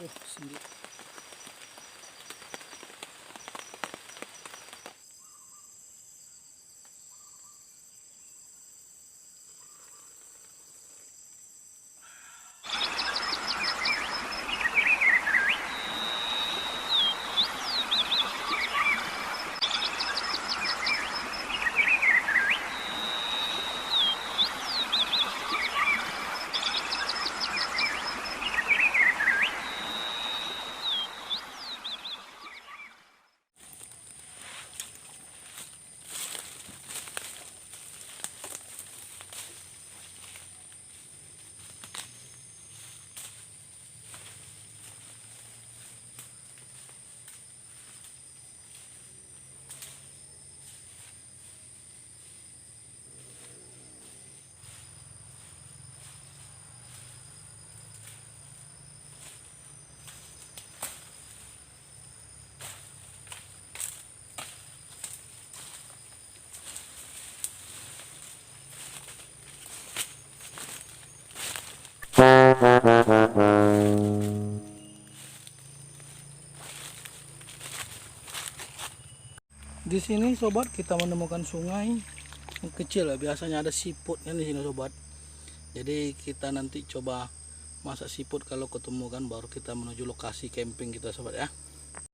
Sendiri. Di sini sobat kita menemukan sungai yang kecil ya, biasanya ada siputnya di sini sobat. Jadi kita nanti coba masak siput, kalau ketemu kan baru kita menuju lokasi camping kita sobat ya.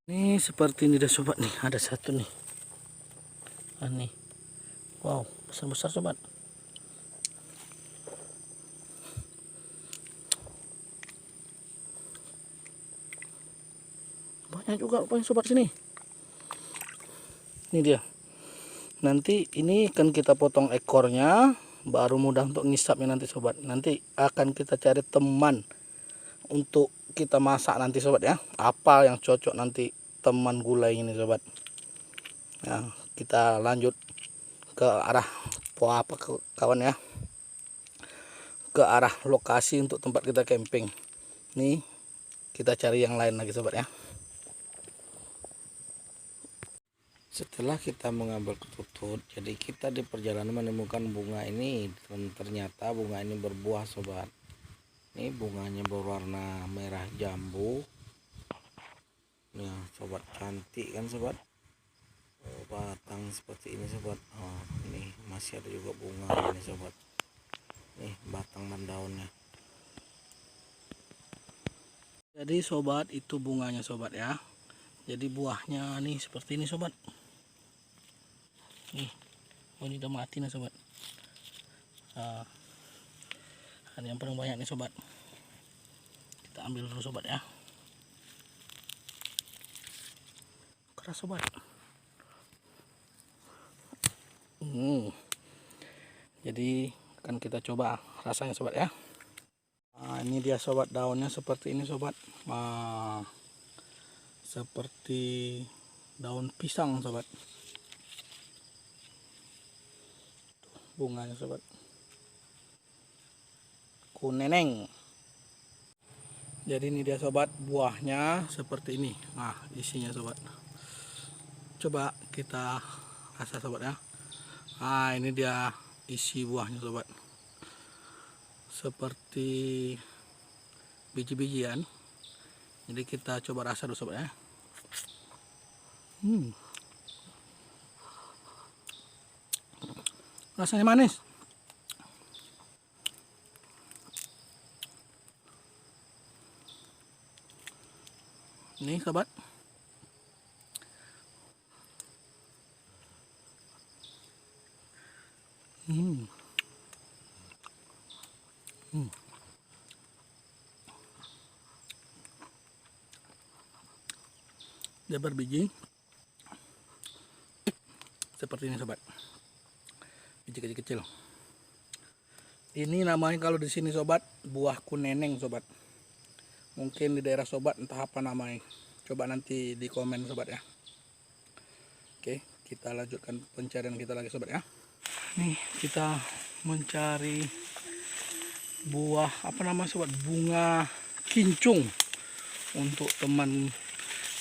Ini seperti ini deh sobat, nih ada satu nih. Nih. Wow, besar-besar sobat. Banyak juga rupanya sobat sini. Ini dia. Nanti ini kan kita potong ekornya, baru mudah untuk ngisapnya nanti sobat. Nanti akan kita cari teman untuk kita masak nanti sobat ya. Apa yang cocok nanti teman gulai ini sobat. Nah, kita lanjut ke arah apa kawan ya. Ke arah lokasi untuk tempat kita camping. Nih, kita cari yang lain lagi sobat ya. Setelah kita mengambil ketutut, jadi kita di perjalanan menemukan bunga ini, dan ternyata bunga ini berbuah sobat. Ini bunganya berwarna merah jambu. Nah sobat, cantik kan sobat. Batang seperti ini sobat. Oh, ini masih ada juga bunga ini sobat. Nih batang dan daunnya. Jadi sobat, itu bunganya sobat ya. Jadi buahnya nih seperti ini sobat. Nih, oh ini udah mati nih sobat. Ada yang paling banyak nih sobat. Kita ambil dulu sobat ya. Keras sobat. Jadi akan kita coba rasanya sobat ya. Nah, ini dia sobat, daunnya seperti ini sobat. Seperti daun pisang sobat. Bunganya sobat, kuneneng. Jadi ini dia sobat, buahnya seperti ini. Nah isinya sobat, coba kita rasa sobat ya. Nah ini dia isi buahnya sobat, seperti biji-bijian. Jadi kita coba rasa dulu sobat ya. Rasanya manis. Ini sobat. Dia berbiji seperti ini sobat, biji kecil-kecil. Ini namanya kalau di sini sobat, buah kuneneng sobat. Mungkin di daerah sobat entah apa namanya. Coba nanti di komen sobat ya. Oke, kita lanjutkan pencarian kita lagi sobat ya. Nih kita mencari buah apa nama sobat, bunga kincung untuk teman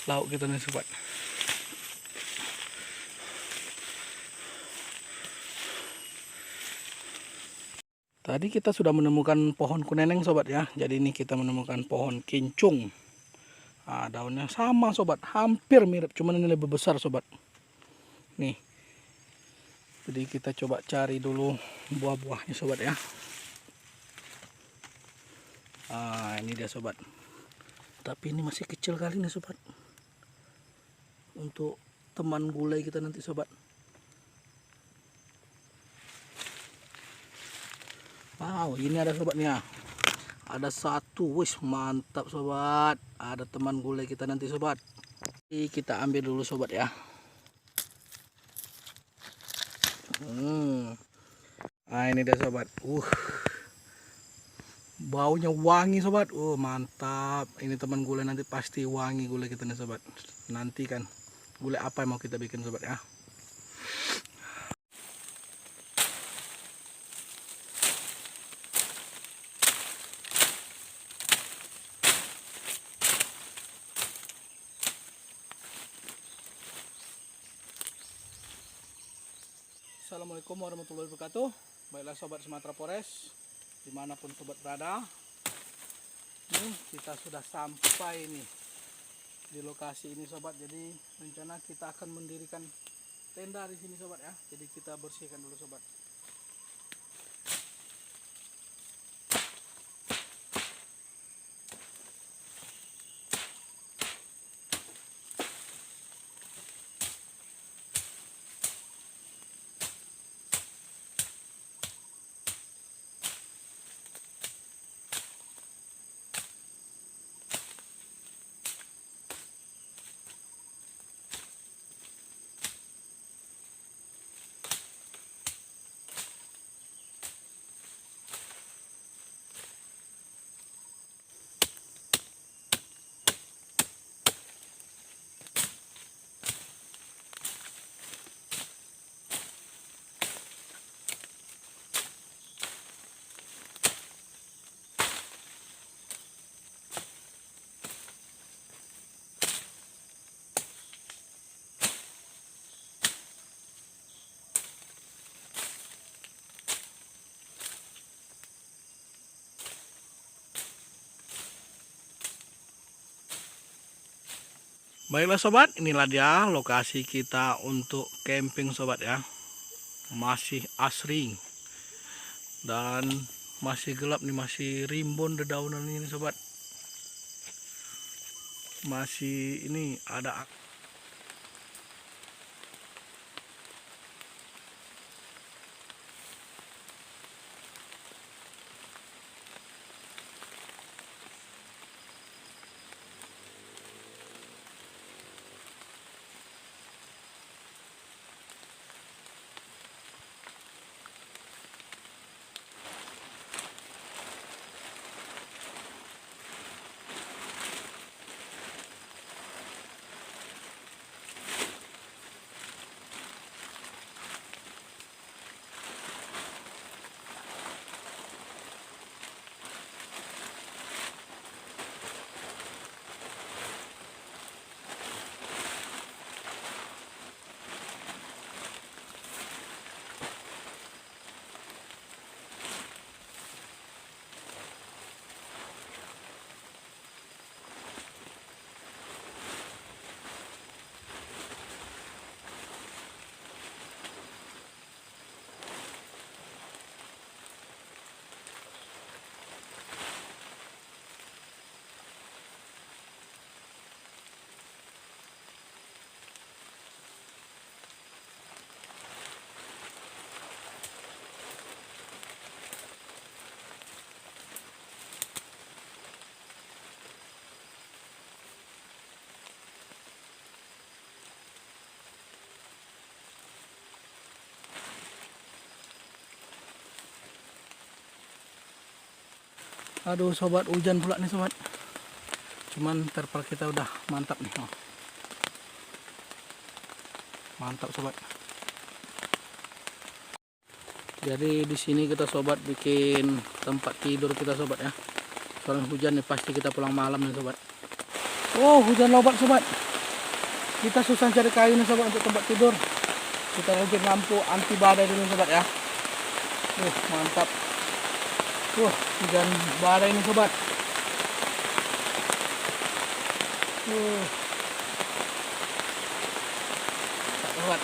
lauk kita nih sobat. Tadi kita sudah menemukan pohon kuneneng sobat ya. Jadi ini kita menemukan pohon kincung. Nah, daunnya sama sobat, hampir mirip, cuman ini lebih besar sobat. Nih, jadi kita coba cari dulu buah-buahnya sobat ya. Nah, ini dia sobat. Tapi ini masih kecil kali nih sobat, untuk teman gulai kita nanti sobat. Wow, ini ada sobatnya. Ada satu, wis mantap sobat. Ada teman gulai kita nanti sobat. Jadi kita ambil dulu sobat ya. Nah, ini dia sobat. Baunya wangi sobat. Mantap. Ini teman gulai nanti pasti wangi gulai kita nih sobat. Nanti kan gulai apa yang mau kita bikin sobat ya. Assalamualaikum warahmatullahi wabarakatuh. Baiklah sobat Sumatera Forest, dimanapun sobat berada, nih kita sudah sampai nih di lokasi ini sobat. Jadi rencana kita akan mendirikan tenda di sini sobat ya. Jadi kita bersihkan dulu sobat. Baiklah sobat, inilah dia lokasi kita untuk camping sobat ya. Masih asring dan masih gelap nih, masih rimbun dedaunan ini sobat. Masih ini ada aduh sobat, hujan pula nih sobat. Cuman terpal kita udah mantap nih. Mantap sobat. Jadi di sini kita sobat bikin tempat tidur kita sobat ya. Soalnya hujan nih, pasti kita pulang malam nih sobat. Hujan lebat sobat. Kita susah cari kayu nih sobat untuk tempat tidur. Kita lanjut lampu anti badai dulu sobat ya. Mantap. Hujan badai nih sobat. Uh, sobat.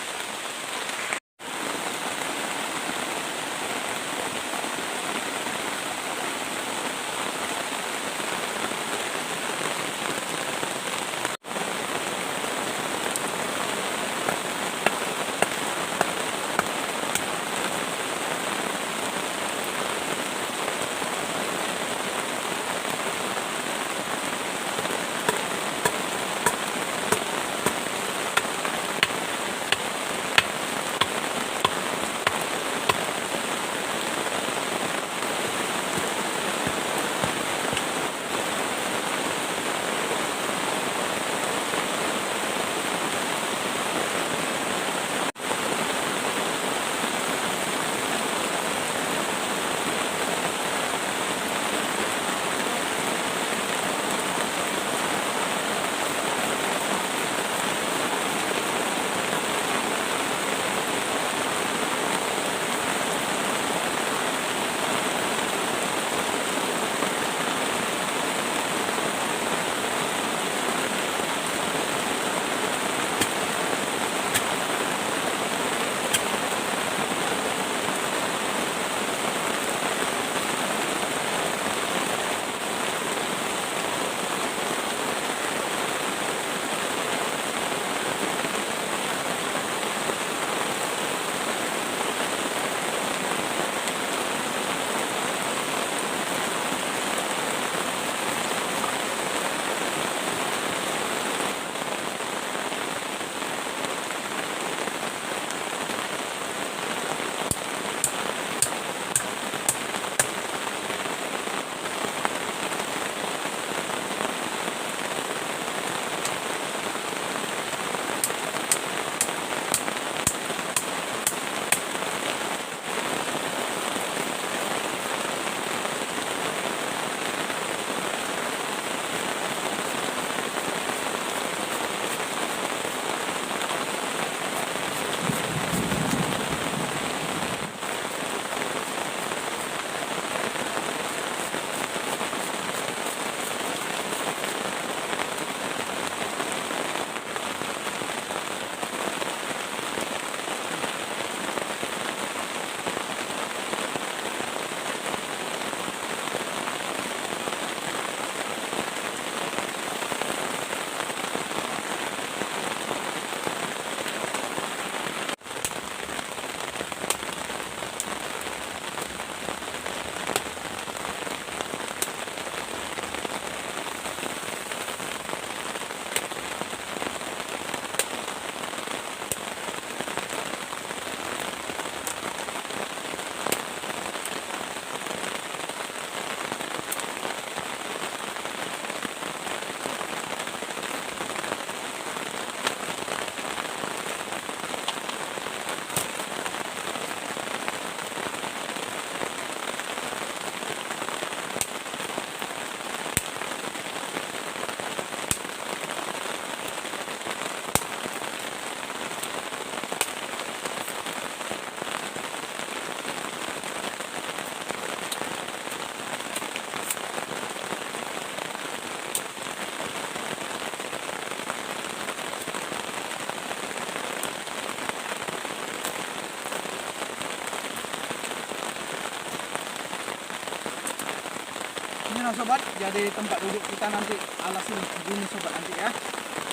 Ini loh sobat, jadi tempat duduk kita nanti alas ini begini sobat nanti ya.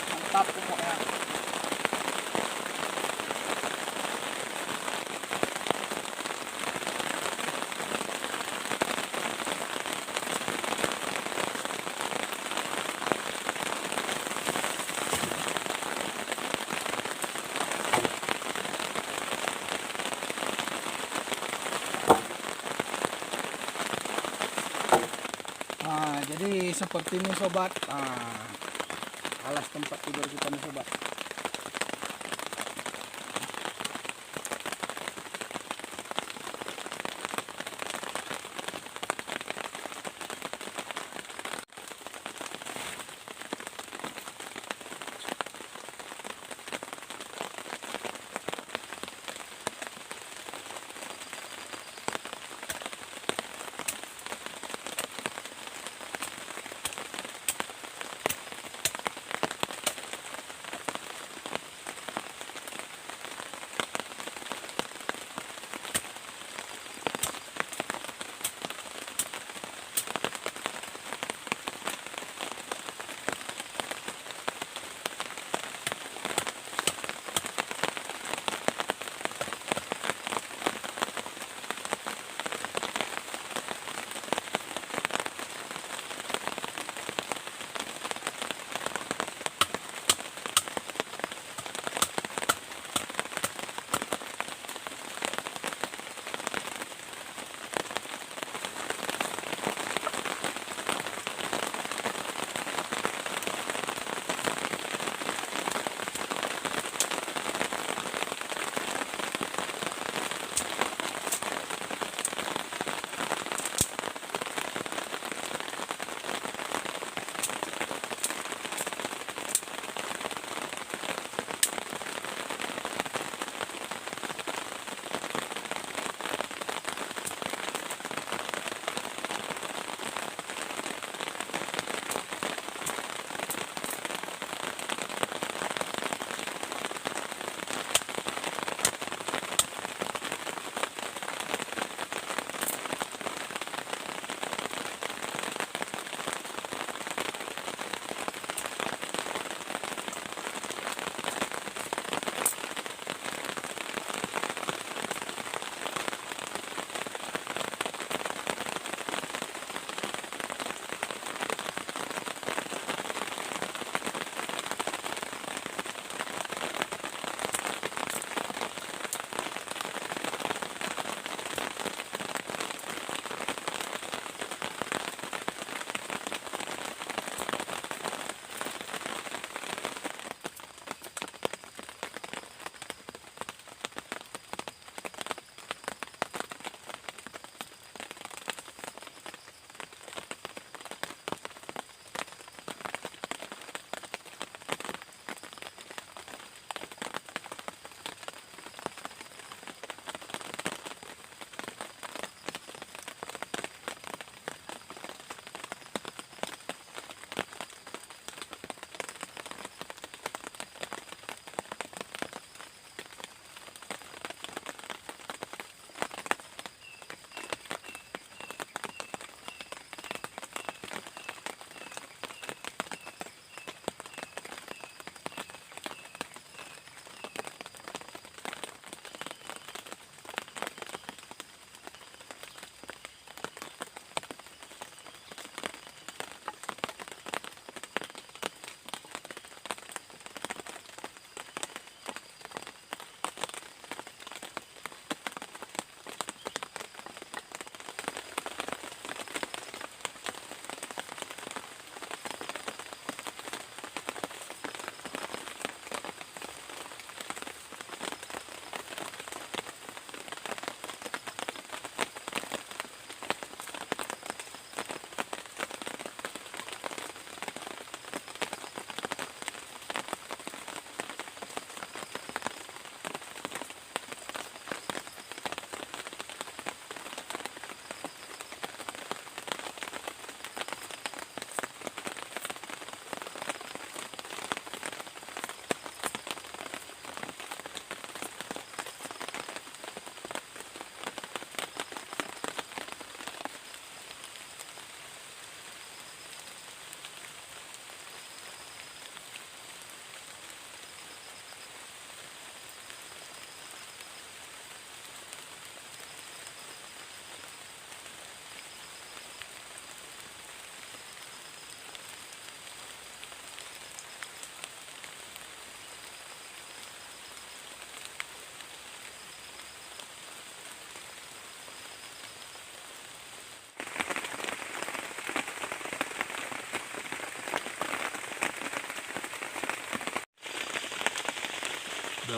Mantap pokoknya. Nah, jadi seperti ini sobat. Nah, alas tempat tidur kita nih sobat.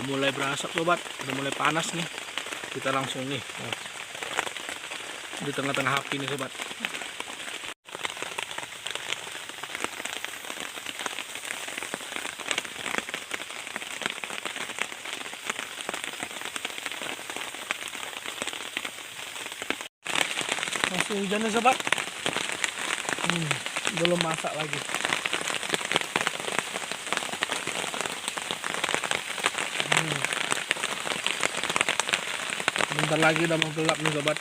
Udah mulai berasap sobat, udah mulai panas nih. Kita langsung nih di tengah-tengah api nih sobat. Masih hujan nih sobat. Belum masak lagi. Bentar lagi udah mau gelap nih sobat.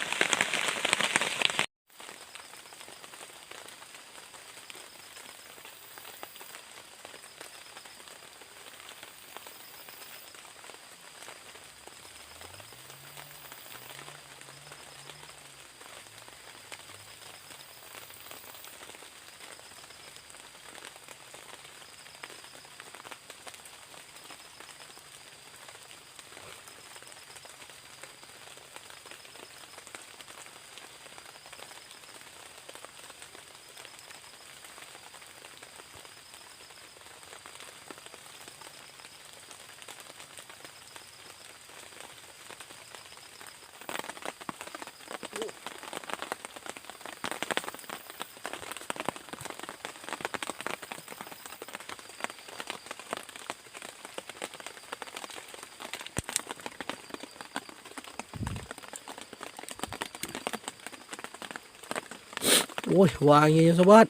Wih, wanginya sobat.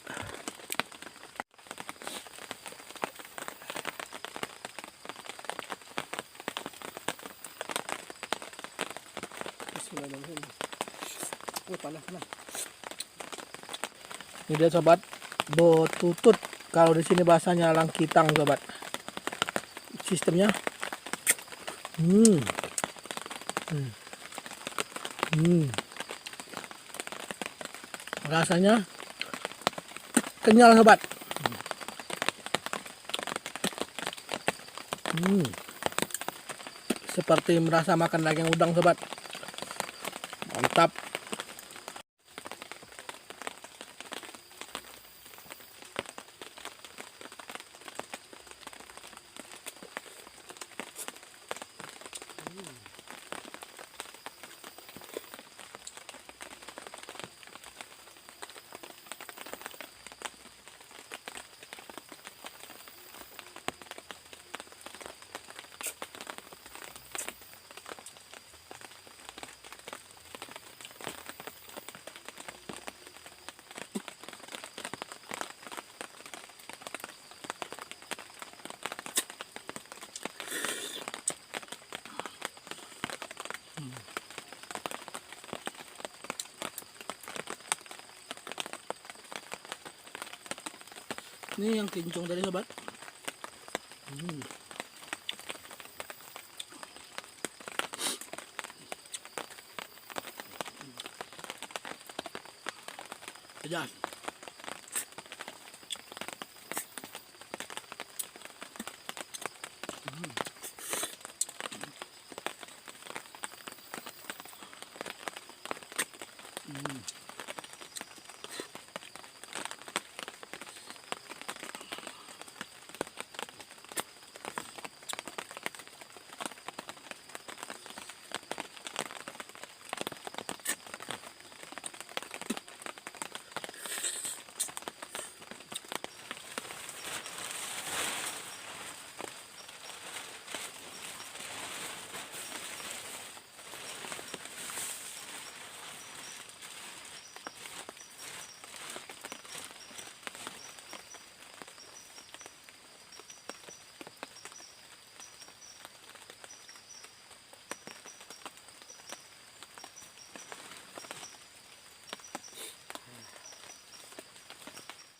Bismillahirrahmanirrahim. Panas. Ini dia sobat, botutut. Kalau di sini bahasanya langkitang sobat. Sistemnya. Rasanya kenyal sobat. Seperti merasa makan daging udang sobat. Mantap. Ini yang kincung tadi sobat. Pedas.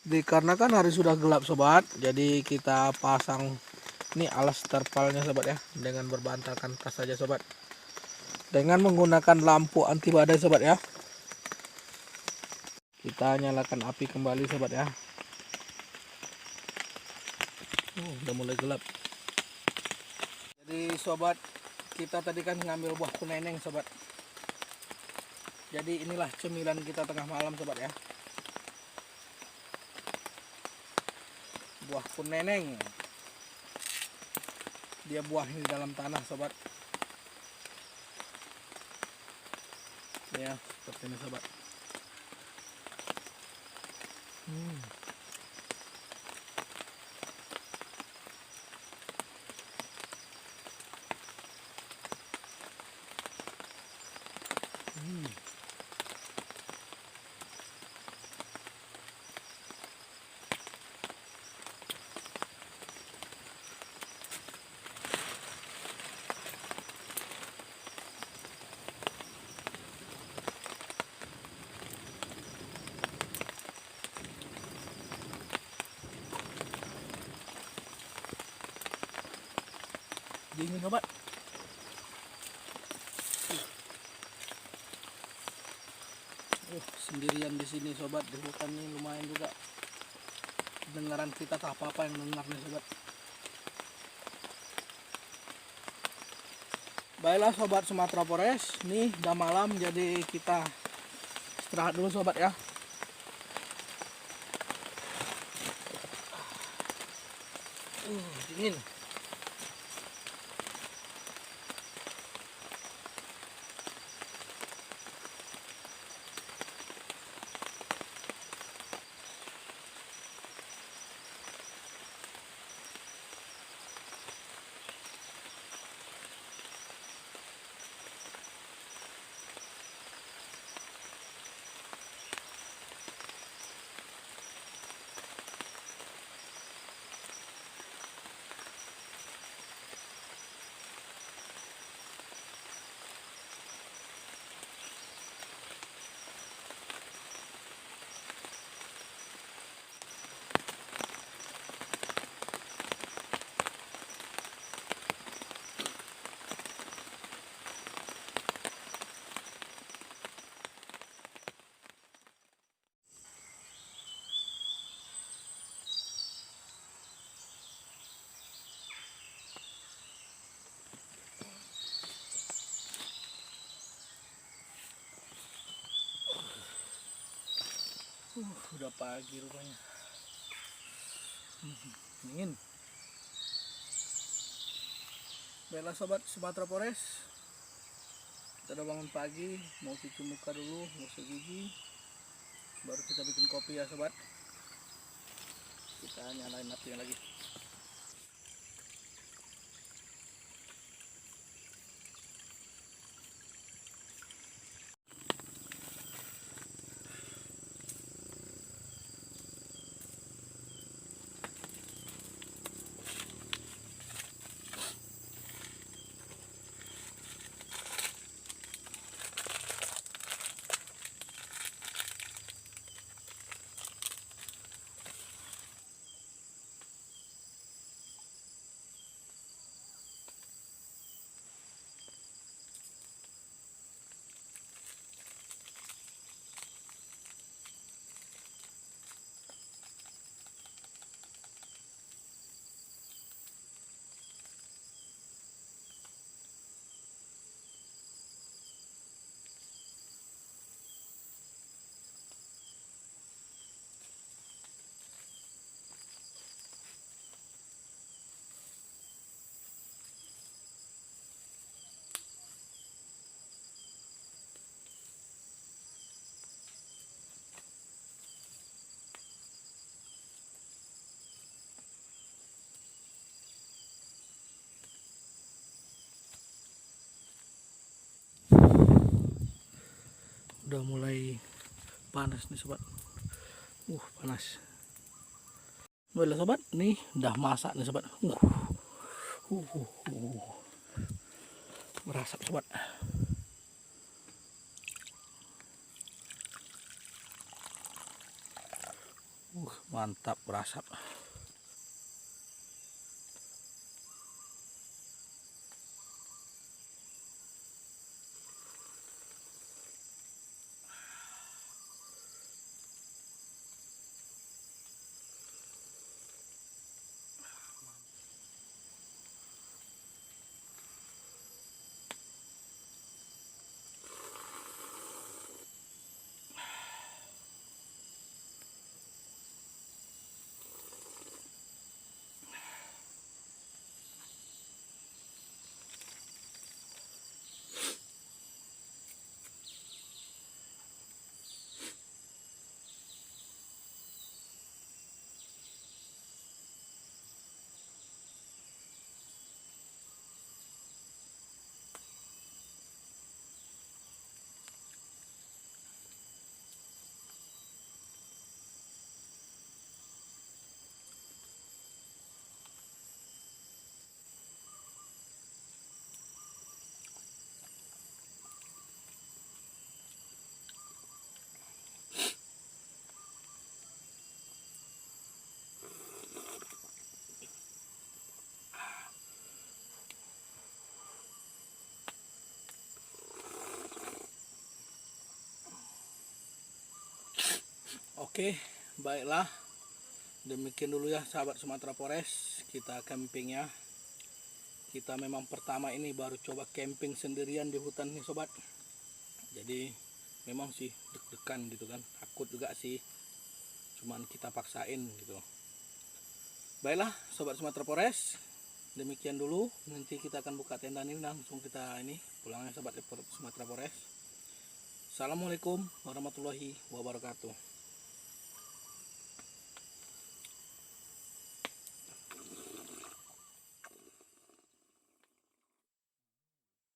Dikarenakan hari sudah gelap sobat, jadi kita pasang ini alas terpalnya sobat ya, dengan berbantalkan tas saja sobat, dengan menggunakan lampu anti badai sobat ya. Kita nyalakan api kembali sobat ya. Udah mulai gelap. Jadi sobat, kita tadi kan ngambil buah kuneneng sobat. Jadi inilah cemilan kita tengah malam sobat ya. Buah kuneneng. Dia buahnya di dalam tanah sobat. Ya seperti ini sobat. Dingin sobat. Sendirian di sini sobat, di hutan ini lumayan juga. Dengaran kita tak apa-apa yang dengar nih sobat. Baiklah sobat Sumatera Forest, nih udah malam jadi kita istirahat dulu sobat ya. Dingin. Udah pagi rupanya. Dingin. Baiklah sobat Sumatera Forest, kita udah bangun pagi, mau cuci muka dulu, gosok gigi, baru kita bikin kopi ya sobat. Kita nyalain apinya lagi. Udah mulai panas nih sobat. Panas. Baiklah sobat, nih udah masak nih sobat. Berasap sobat. Mantap berasap. Oke, baiklah. Demikian dulu ya sahabat Sumatera Forest, kita campingnya. Kita memang pertama ini baru coba camping sendirian di hutan nih sobat. Jadi memang sih deg-degan gitu kan, takut juga sih. Cuman kita paksain gitu. Baiklah sobat Sumatera Forest, demikian dulu. Nanti kita akan buka tenda ini, langsung kita ini pulangnya sobat Sumatera Forest. Assalamualaikum warahmatullahi wabarakatuh.